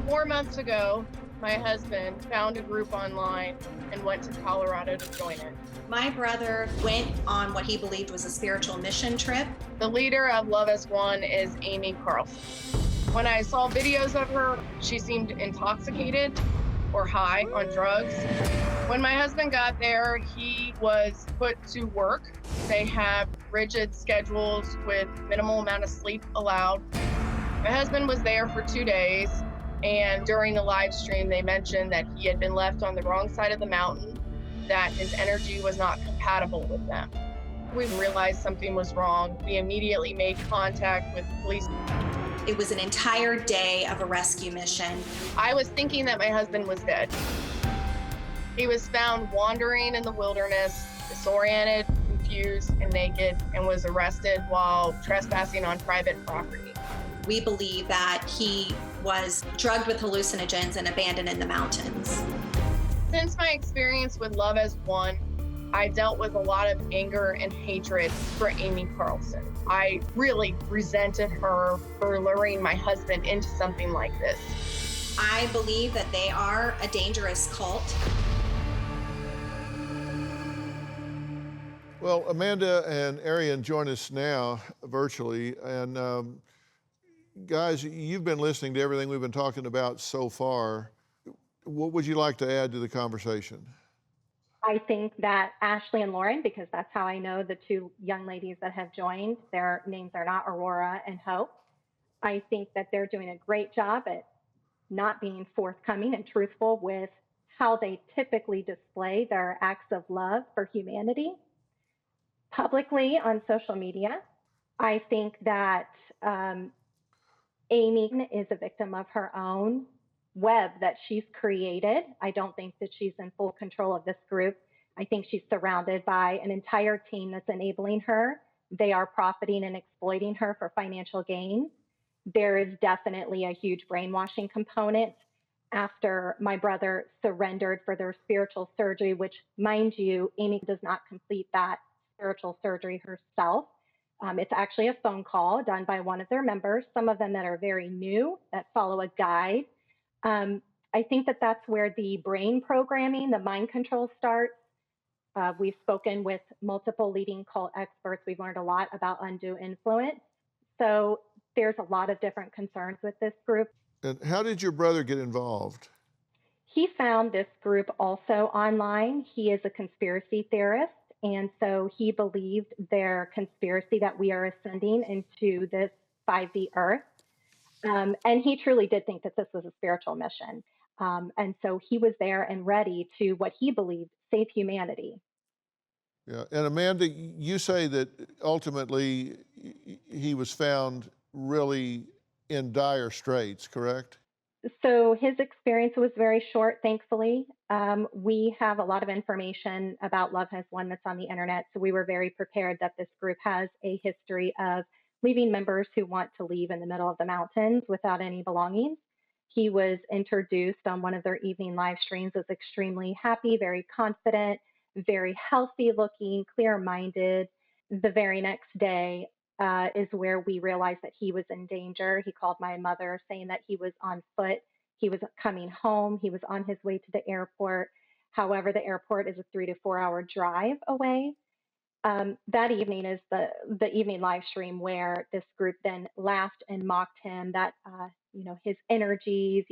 4 months ago, my husband found a group online and went to Colorado to join it. My brother went on what he believed was a spiritual mission trip. The leader of Love as One is Amy Carlson. When I saw videos of her, she seemed intoxicated or high on drugs. When my husband got there, he was put to work. They have rigid schedules with minimal amount of sleep allowed. My husband was there for 2 days, and during the live stream, they mentioned that he had been left on the wrong side of the mountain, that his energy was not compatible with them. We realized something was wrong. We immediately made contact with police. It was an entire day of a rescue mission. I was thinking that my husband was dead. He was found wandering in the wilderness, disoriented, confused, and naked, and was arrested while trespassing on private property. We believe that he was drugged with hallucinogens and abandoned in the mountains. Since my experience with Love as One, I dealt with a lot of anger and hatred for Amy Carlson. I really resented her for luring my husband into something like this. I believe that they are a dangerous cult. Well, Amanda and Arian join us now virtually. And guys, you've been listening to everything we've been talking about so far. What would you like to add to the conversation? I think that Ashley and Lauren, because that's how I know the two young ladies that have joined, their names are not Aurora and Hope. I think that they're doing a great job at not being forthcoming and truthful with how they typically display their acts of love for humanity publicly on social media. I think that Amy is a victim of her own web that she's created. I don't think that she's in full control of this group. I think she's surrounded by an entire team that's enabling her. They are profiting and exploiting her for financial gain. There is definitely a huge brainwashing component after my brother surrendered for their spiritual surgery, which, mind you, Amy does not complete that spiritual surgery herself. It's actually a phone call done by one of their members, some of them that are very new, that follow a guide. I think that that's where the brain programming, the mind control starts. We've spoken with multiple leading cult experts. We've learned a lot about undue influence. So there's a lot of different concerns with this group. And how did your brother get involved? He found this group also online. He is a conspiracy theorist. And so he believed their conspiracy that we are ascending into this 5D Earth. And he truly did think that this was a spiritual mission. And so he was there and ready to, what he believed, save humanity. Yeah, and Amanda, you say that ultimately he was found really in dire straits, correct? So his experience was very short, thankfully. We have a lot of information about Love Has One that's on the internet, so we were very prepared that this group has a history of leaving members who want to leave in the middle of the mountains without any belongings. He was introduced on one of their evening live streams as extremely happy, very confident, very healthy looking, clear-minded. The very next day is where we realized that he was in danger. He called my mother saying that he was on foot. He was coming home. He was on his way to the airport. However, the airport is a 3 to 4 hour drive away. That evening is the evening live stream where this group then laughed and mocked him that, his energies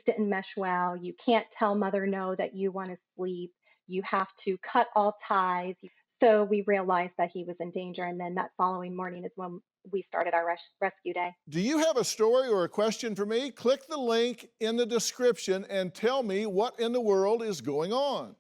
didn't mesh well. You can't tell mother no that you want to sleep. You have to cut all ties. So we realized that he was in danger. And then that following morning is when we started our rescue day. Do you have a story or a question for me? Click the link in the description and tell me what in the world is going on.